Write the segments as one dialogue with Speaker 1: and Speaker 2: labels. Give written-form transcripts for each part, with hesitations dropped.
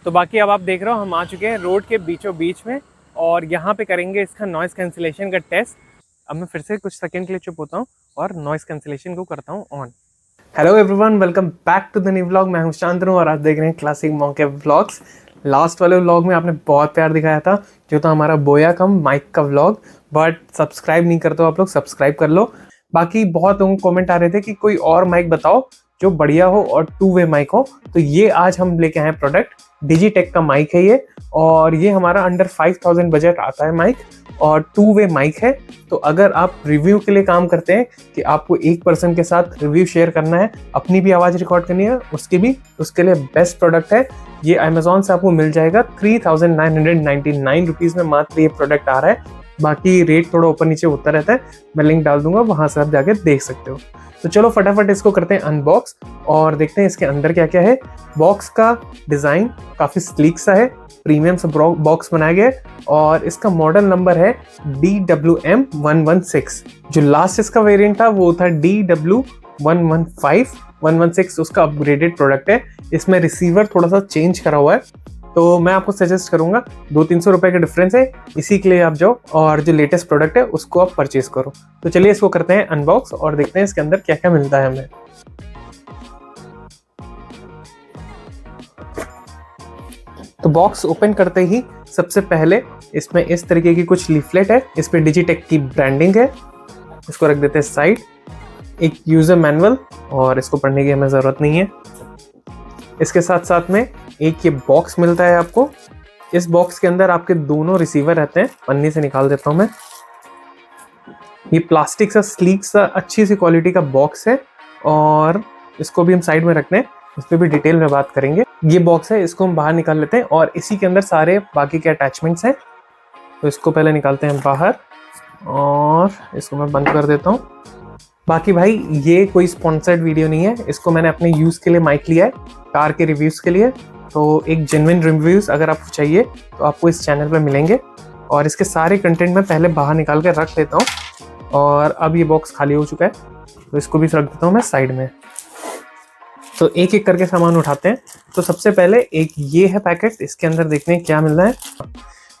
Speaker 1: तो बाकी अब आप देख रहे हो हम आ चुके हैं रोड के बीचों बीच में और यहाँ पे करेंगे इसका नॉइज़ कैंसिलेशन का टेस्ट। अब मैं फिर से कुछ सेकंड के लिए चुप होता हूँ और नॉइज़ कैंसिलेशन को करता हूँ on. Hello everyone, welcome back to the new vlog. मैं हूँ शांतनु और आज देख रहे हैं क्लासिक मॉन्के व्लॉग्स। लास्ट वाले व्लॉग में आपने बहुत प्यार दिखाया था, जो था हमारा बोया कम माइक का व्लॉग। बट सब्सक्राइब नहीं करते हो आप लोग, सब्सक्राइब कर लो। बाकी बहुत लोगों को कमेंट आ रहे थे कि कोई और माइक बताओ जो बढ़िया हो और 2 वे माइक हो। तो ये आज हम लेके आए प्रोडक्ट, डिजिटेक का माइक है ये, और ये हमारा अंडर 5000 बजट आता है माइक और 2 वे माइक है। तो अगर आप रिव्यू के लिए काम करते हैं कि आपको एक पर्सन के साथ रिव्यू शेयर करना है, अपनी भी आवाज़ रिकॉर्ड करनी है, उसके लिए बेस्ट प्रोडक्ट है ये। अमेजोन से आपको मिल जाएगा 3999 रुपीज़ में मात्र ये प्रोडक्ट आ रहा है। बाकी रेट थोड़ा ऊपर नीचे होता रहता है, मैं लिंक डाल दूंगा, वहां से आप जाके देख सकते हो। तो चलो फटाफट इसको करते हैं अनबॉक्स और देखते हैं इसके अंदर क्या क्या है। बॉक्स का डिज़ाइन काफ़ी स्लीक सा है, प्रीमियम सा बॉक्स बनाया गया है और इसका मॉडल नंबर है DWM116। जो लास्ट इसका वेरिएंट था वो था DW115116, उसका अपग्रेडेड प्रोडक्ट है। इसमें रिसीवर थोड़ा सा चेंज करा हुआ है, तो मैं आपको सजेस्ट करूंगा 200-300 रुपए का डिफरेंस है, इसी के लिए आप जाओ और जो लेटेस्ट प्रोडक्ट है उसको आप परचेज करो। तो चलिए इसको करते हैं अनबॉक्स और देखते हैं इसके अंदर क्या क्या मिलता है हमें। तो बॉक्स ओपन करते ही सबसे पहले इसमें इस तरीके की कुछ लीफलेट है, इस पे डिजिटेक की ब्रांडिंग है। इसको रख देते हैं साइड। एक यूजर मैनुअल, और इसको पढ़ने की हमें जरूरत नहीं है। इसके साथ साथ में एक ये बॉक्स मिलता है आपको। इस बॉक्स के अंदर आपके दोनों रिसीवर रहते हैं। पन्नी से निकाल देता हूं मैं। ये प्लास्टिक सा स्लीक सा अच्छी सी क्वालिटी का बॉक्स है और इसको भी हम साइड में रखते हैं, इस पर भी डिटेल में बात करेंगे। ये बॉक्स है, इसको हम बाहर निकाल लेते हैं और इसी के अंदर सारे बाकी के अटैचमेंट्स हैं। तो इसको पहले निकालते हैं बाहर और इसको मैं बंद कर देता हूँ। बाकी भाई ये कोई स्पॉन्सर्ड वीडियो नहीं है, इसको मैंने अपने यूज़ के लिए माइक लिया है, कार के रिव्यूज़ के लिए। तो एक जेन्युइन रिव्यूज़ अगर आपको चाहिए तो आपको इस चैनल पे मिलेंगे। और इसके सारे कंटेंट मैं पहले बाहर निकाल कर रख लेता हूँ और अब ये बॉक्स खाली हो चुका है, तो इसको भी रख देता हूँ मैं साइड में। तो एक एक करके सामान उठाते हैं। तो सबसे पहले एक ये है पैकेट, इसके अंदर देखते हैं क्या मिल रहा है।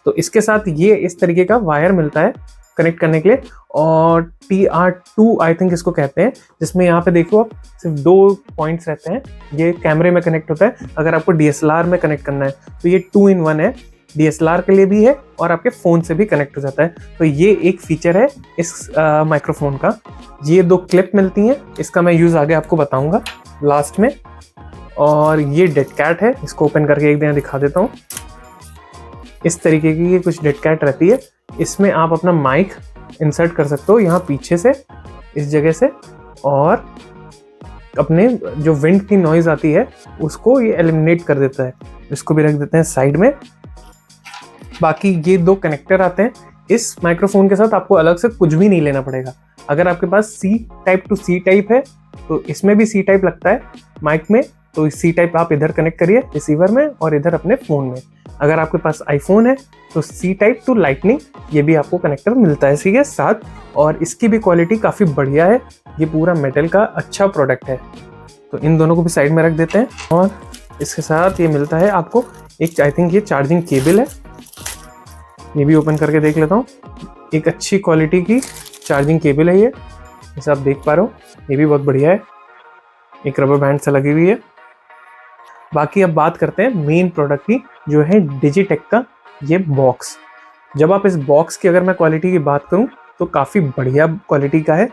Speaker 1: तो इसके साथ ये इस तरीके का वायर मिलता है कनेक्ट करने के लिए, और TR2 आई थिंक इसको कहते हैं, जिसमें यहाँ पे देखो आप सिर्फ 2 पॉइंट्स रहते हैं। ये कैमरे में कनेक्ट होता है, अगर आपको DSLR में कनेक्ट करना है तो ये 2-in-1 है, DSLR के लिए भी है और आपके फ़ोन से भी कनेक्ट हो जाता है। तो ये एक फीचर है इस माइक्रोफोन का। ये 2 क्लिप मिलती हैं, इसका मैं यूज़ आगे आपको बताऊँगा लास्ट में। और ये डेड कैट है, इसको ओपन करके एक दिन दिखा देता हूँ। इस तरीके की ये कुछ डेड कैट रहती है, इसमें आप अपना माइक इंसर्ट कर सकते हो यहाँ पीछे से इस जगह से, और अपने जो विंड की नॉइज आती है उसको ये एलिमिनेट कर देता है। इसको भी रख देते हैं साइड में। बाकी ये 2 कनेक्टर आते हैं। इस माइक्रोफोन के साथ आपको अलग से कुछ भी नहीं लेना पड़ेगा। अगर आपके पास C type two C type है तो इसमें भी C टाइप लगता है माइक में, तो C टाइप आप इधर कनेक्ट करिए रिसीवर में और इधर अपने फ़ोन में। अगर आपके पास आईफोन है तो C टाइप टू लाइटनिंग, ये भी आपको कनेक्टर मिलता है इसी के साथ, और इसकी भी क्वालिटी काफ़ी बढ़िया है। ये पूरा मेटल का अच्छा प्रोडक्ट है। तो इन दोनों को भी साइड में रख देते हैं। और इसके साथ ये मिलता है आपको एक, आई थिंक ये चार्जिंग केबल है, ये भी ओपन करके देख लेता हूँ। एक अच्छी क्वालिटी की चार्जिंग केबल है ये, जैसे आप देख पा रहे हो, ये भी बहुत बढ़िया है, एक रबर बैंड से लगी हुई है। बाकी अब बात करते हैं मेन प्रोडक्ट की, जो है डिजिटेक का ये बॉक्स। जब आप इस बॉक्स की अगर मैं क्वालिटी की बात करूं तो काफ़ी बढ़िया क्वालिटी का है।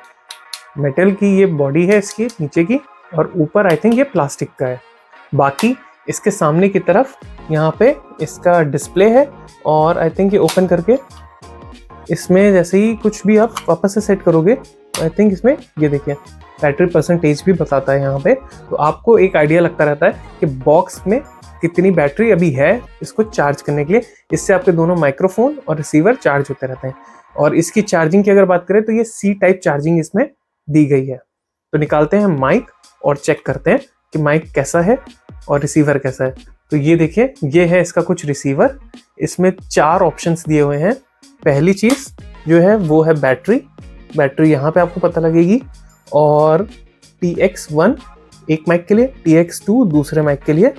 Speaker 1: मेटल की ये बॉडी है इसकी नीचे की, और ऊपर आई थिंक ये प्लास्टिक का है। बाकी इसके सामने की तरफ यहाँ पे इसका डिस्प्ले है, और आई थिंक ये ओपन करके इसमें जैसे ही कुछ भी आप वापस से सेट करोगे तो आई थिंक इसमें ये देखिए बैटरी परसेंटेज भी बताता है यहाँ पे। तो आपको एक आइडिया लगता रहता है कि बॉक्स में कितनी बैटरी अभी है इसको चार्ज करने के लिए। इससे आपके दोनों माइक्रोफोन और रिसीवर चार्ज होते रहते हैं। और इसकी चार्जिंग की अगर बात करें तो ये C टाइप चार्जिंग इसमें दी गई है। तो निकालते हैं माइक और चेक करते हैं कि माइक कैसा है और रिसीवर कैसा है। तो ये देखिए, ये है इसका कुछ रिसीवर। इसमें 4 ऑप्शंस दिए हुए हैं। पहली चीज़ जो है वो है बैटरी यहाँ पे आपको पता लगेगी, और TX1 एक माइक के लिए, TX2 दूसरे माइक के लिए।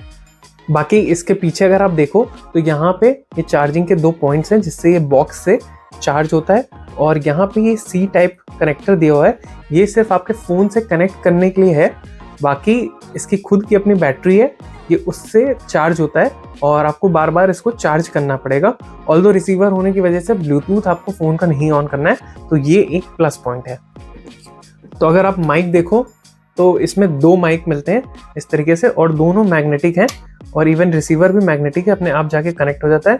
Speaker 1: बाकी इसके पीछे अगर आप देखो तो यहाँ पे ये चार्जिंग के 2 पॉइंट्स हैं जिससे ये बॉक्स से चार्ज होता है, और यहाँ पे ये सी टाइप कनेक्टर दिया हुआ है, ये सिर्फ आपके फ़ोन से कनेक्ट करने के लिए है। बाकी इसकी खुद की अपनी बैटरी है, ये उससे चार्ज होता है और आपको बार बार इसको चार्ज करना पड़ेगा। ऑल्दो रिसीवर होने की वजह से ब्लूटूथ आपको फ़ोन का नहीं ऑन करना है, तो ये एक प्लस पॉइंट है। तो अगर आप माइक देखो तो इसमें 2 माइक मिलते हैं इस तरीके से, और दोनों मैग्नेटिक हैं, और इवन रिसीवर भी मैग्नेटिक है, अपने आप जाके कनेक्ट हो जाता है।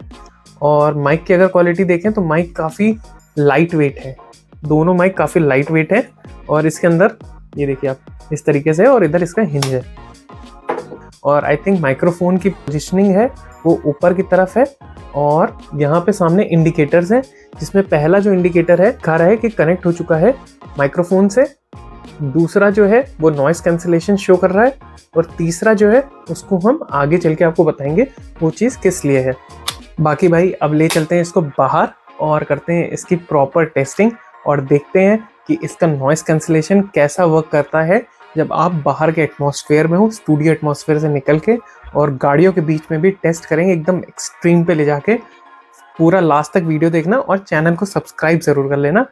Speaker 1: और माइक की अगर क्वालिटी देखें तो माइक काफ़ी लाइट वेट है, दोनों माइक काफ़ी लाइट वेट है। और इसके अंदर ये देखिए आप इस तरीके से, और इधर इसका हिंज है। और आई थिंक माइक्रोफोन की पोजिशनिंग है वो ऊपर की तरफ है, और यहाँ पे सामने इंडिकेटर्स हैं, जिसमें पहला जो इंडिकेटर है दिखा रहा है कि कनेक्ट हो चुका है माइक्रोफोन से, दूसरा जो है वो नॉइस कैंसिलेशन शो कर रहा है, और तीसरा जो है उसको हम आगे चल के आपको बताएंगे वो चीज़ किस लिए है। बाकी भाई अब ले चलते हैं इसको बाहर और करते हैं इसकी प्रॉपर टेस्टिंग, और देखते हैं कि इसका नॉइस कैंसिलेशन कैसा वर्क करता है जब आप बाहर के एटमॉस्फेयर में हो, स्टूडियो एटमॉस्फेयर से निकल के, और गाड़ियों के बीच में भी टेस्ट करेंगे एकदम एक्सट्रीम पे ले जाके। पूरा लास्ट तक वीडियो देखना और चैनल को सब्सक्राइब ज़रूर कर लेना।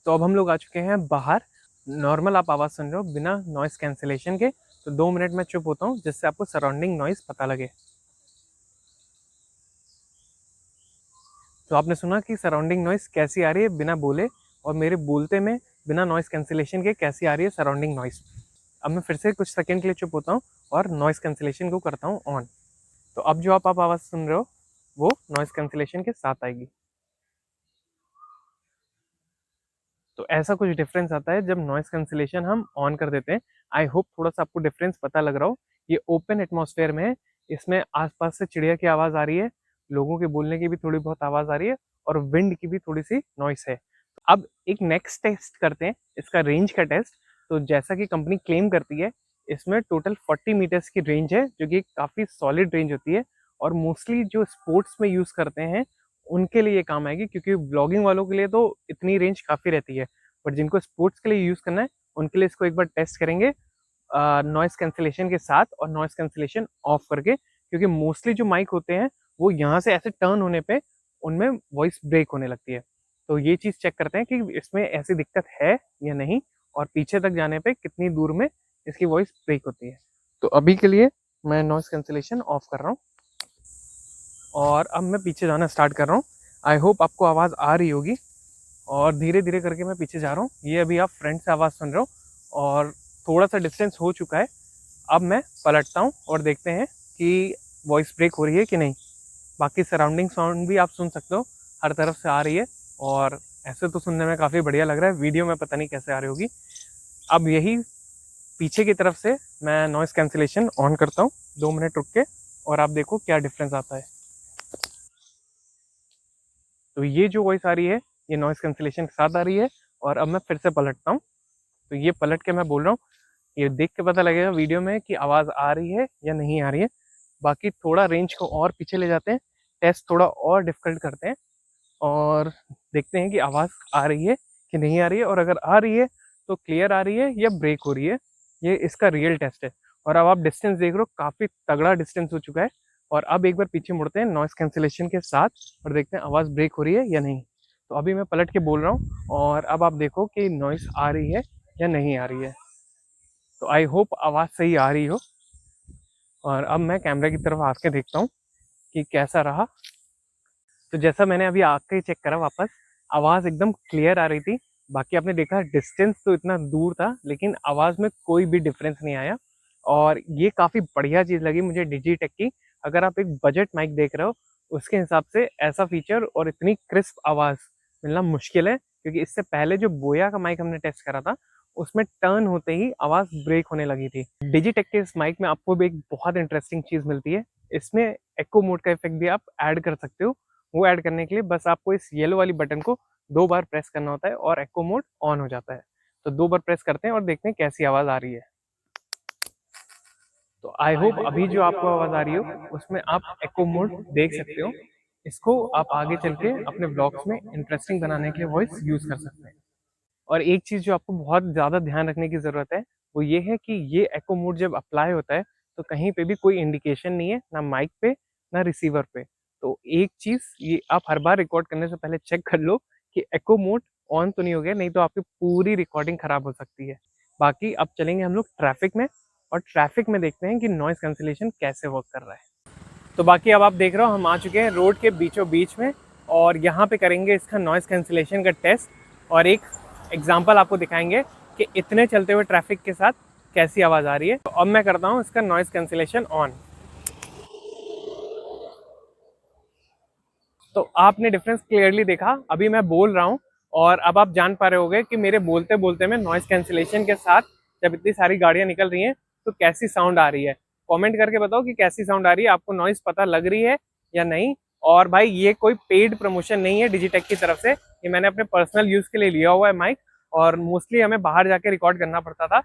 Speaker 1: तो अब हम लोग आ चुके हैं बाहर, नॉर्मल आप आवाज़ सुन रहे हो बिना नॉइस कैंसिलेशन के। तो 2 मिनट में चुप होता हूँ जिससे आपको सराउंडिंग नॉइस पता लगे। तो आपने सुना कि सराउंडिंग नॉइस कैसी आ रही है बिना बोले, और मेरे बोलते में बिना नॉइस कैंसिलेशन के कैसी आ रही है सराउंडिंग नॉइस। अब मैं फिर से कुछ सेकंड के लिए चुप होता हूँ और नॉइस कैंसिलेशन को करता हूँ ऑन। तो अब जो आप आवाज़ सुन रहे हो वो नॉइस कैंसिलेशन के साथ आएगी। तो ऐसा कुछ डिफरेंस आता है जब नॉइस कैंसिलेशन हम ऑन कर देते हैं। आई होप थोड़ा सा आपको डिफरेंस पता लग रहा हो। ये ओपन एटमॉस्फेयर में है, इसमें आसपास से चिड़िया की आवाज़ आ रही है, लोगों के बोलने की भी थोड़ी बहुत आवाज़ आ रही है, और विंड की भी थोड़ी सी नॉइस है। अब एक नेक्स्ट टेस्ट करते हैं, इसका रेंज का टेस्ट। तो जैसा कि कंपनी क्लेम करती है, इसमें टोटल 40 मीटर्स की रेंज है, जो कि काफ़ी सॉलिड रेंज होती है, और मोस्टली जो स्पोर्ट्स में यूज़ करते हैं उनके लिए ये काम आएगी, क्योंकि ब्लॉगिंग वालों के लिए तो इतनी रेंज काफ़ी रहती है, बट जिनको स्पोर्ट्स के लिए यूज़ करना है उनके लिए इसको एक बार टेस्ट करेंगे नॉइस कैंसिलेशन के साथ और नॉइस कैंसिलेशन ऑफ करके, क्योंकि मोस्टली जो माइक होते हैं वो यहाँ से ऐसे टर्न होने पे उनमें वॉइस ब्रेक होने लगती है। तो ये चीज़ चेक करते हैं कि इसमें ऐसी दिक्कत है या नहीं, और पीछे तक जाने पे कितनी दूर में इसकी वॉइस ब्रेक होती है। तो अभी के लिए मैं नॉइस कैंसिलेशन ऑफ कर रहा हूँ, और अब मैं पीछे जाना स्टार्ट कर रहा हूँ। आई होप आपको आवाज़ आ रही होगी, और धीरे धीरे करके मैं पीछे जा रहा हूँ। ये अभी आप फ्रंट से आवाज़ सुन रहे हो, और थोड़ा सा डिस्टेंस हो चुका है। अब मैं पलटता हूँ और देखते हैं कि वॉइस ब्रेक हो रही है कि नहीं। बाकी सराउंडिंग साउंड भी आप सुन सकते हो, हर तरफ से आ रही है, और ऐसे तो सुनने में काफ़ी बढ़िया लग रहा है, वीडियो में पता नहीं कैसे आ रही होगी। अब यही पीछे की तरफ से मैं नॉइस कैंसिलेशन ऑन करता हूँ 2 मिनट रुक के, और आप देखो क्या डिफरेंस आता है। तो ये जो वॉइस आ रही है ये नॉइस कैंसिलेशन के साथ आ रही है, और अब मैं फिर से पलटता हूँ। तो ये पलट के मैं बोल रहा हूँ, ये देख के पता लगेगा वीडियो में कि आवाज़ आ रही है या नहीं आ रही है। बाकी थोड़ा रेंज को और पीछे ले जाते हैं, टेस्ट थोड़ा और डिफिकल्ट करते हैं, और देखते हैं कि आवाज़ आ रही है कि नहीं आ रही है, और अगर आ रही है तो क्लियर आ रही है या ब्रेक हो रही है। ये इसका रियल टेस्ट है। और अब आप डिस्टेंस देख रहे हो, काफ़ी तगड़ा डिस्टेंस हो चुका है। और अब एक बार पीछे मुड़ते हैं नॉइस कैंसिलेशन के साथ, और देखते हैं आवाज़ ब्रेक हो रही है या नहीं। तो अभी मैं पलट के बोल रहा हूँ, और अब आप देखो कि नॉइस आ रही है या नहीं आ रही है। तो आई होप आवाज़ सही आ रही हो। और अब मैं कैमरे की तरफ आके देखता हूँ कि कैसा रहा। तो जैसा मैंने अभी आके चेक करा वापस, आवाज़ एकदम क्लियर आ रही थी। बाकी आपने देखा डिस्टेंस तो इतना दूर था, लेकिन आवाज़ में कोई भी डिफरेंस नहीं आया। और ये काफ़ी बढ़िया चीज़ लगी मुझे डिजिटेक की। अगर आप एक बजट माइक देख रहे हो, उसके हिसाब से ऐसा फीचर और इतनी क्रिस्प आवाज़ मिलना मुश्किल है, क्योंकि इससे पहले जो बोया का माइक हमने टेस्ट करा था उसमें टर्न होते ही आवाज़ ब्रेक होने लगी थी। डिजिटेक के इस माइक में आपको भी एक बहुत इंटरेस्टिंग चीज़ मिलती है, इसमें एको मोड का इफेक्ट भी आप ऐड कर सकते हो। वो ऐड करने के लिए बस आपको इस येलो वाली बटन को 2 बार प्रेस करना होता है और एको मोड ऑन हो जाता है। तो 2 बार प्रेस करते हैं और देखते हैं कैसी आवाज़ आ रही है। तो आई होप अभी जो आपको आवाज़ आ रही हो उसमें आप एको मोड देख सकते हो। इसको आप आगे चल के अपने ब्लॉग्स में इंटरेस्टिंग बनाने के लिए वॉइस यूज़ कर सकते हैं। और एक चीज़ जो आपको बहुत ज़्यादा ध्यान रखने की ज़रूरत है, वो ये है कि ये एको मोड जब अप्लाई होता है तो कहीं पे भी कोई इंडिकेशन नहीं है, ना माइक पे ना रिसीवर पे। तो एक चीज़ ये आप हर बार रिकॉर्ड करने से पहले चेक कर लो कि एको मोड ऑन तो नहीं हो गया, नहीं तो आपकी पूरी रिकॉर्डिंग खराब हो सकती है। बाकी अब चलेंगे हम लोग ट्रैफिक में, और ट्रैफिक में देखते हैं कि नॉइज़ कैंसिलेशन कैसे वर्क कर रहा है। तो बाकी अब आप देख रहे हो हम आ चुके हैं रोड के बीचों बीच में, और यहाँ पे करेंगे इसका नॉइज़ कैंसिलेशन का टेस्ट, और एक एग्जांपल आपको दिखाएंगे कि इतने चलते हुए ट्रैफिक के साथ कैसी आवाज़ आ रही है। तो अब मैं करता हूँ इसका नॉइज़ कैंसिलेशन ऑन। तो आपने डिफरेंस क्लियरली देखा, अभी मैं बोल रहा हूँ और अब आप जान पा रहे होंगे कि मेरे बोलते बोलते में नॉइज़ कैंसिलेशन के साथ जब इतनी सारी गाड़ियाँ निकल रही हैं तो कैसी साउंड आ रही है। कमेंट करके बताओ कि कैसी साउंड आ रही है, आपको नॉइज़ पता लग रही है या नहीं। और भाई ये कोई पेड प्रमोशन नहीं है डिजिटेक की तरफ से, ये मैंने अपने पर्सनल यूज़ के लिए लिया हुआ है माइक, और मोस्टली हमें बाहर जाके रिकॉर्ड करना पड़ता था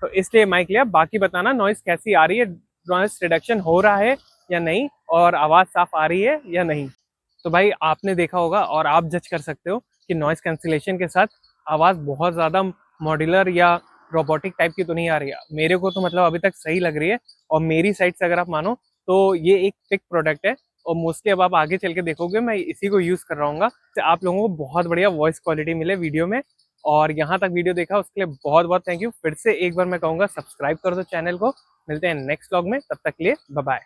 Speaker 1: तो इसलिए माइक लिया। बाकी बताना नॉइज़ कैसी आ रही है, नॉइज़ रिडक्शन हो रहा है या नहीं, और आवाज़ साफ आ रही है या नहीं। तो भाई आपने देखा होगा और आप जज कर सकते हो कि नॉइज़ कैंसिलेशन के साथ आवाज़ बहुत ज़्यादा मॉड्यूलर या रोबोटिक टाइप की तो नहीं आ रही है। मेरे को तो मतलब अभी तक सही लग रही है, और मेरी साइड से अगर आप मानो तो ये एक पिक प्रोडक्ट है, और मोस्टली अब आप आगे चल के देखोगे मैं इसी को यूज़ कर रहा हूँ, तो आप लोगों को बहुत बढ़िया वॉइस क्वालिटी मिले वीडियो में। और यहाँ तक वीडियो देखा उसके लिए बहुत बहुत थैंक यू। फिर से एक बार मैं कहूँगा सब्सक्राइब कर दो चैनल को। मिलते हैं नेक्स्ट व्लॉग में, तब तक के लिए बाय बाय।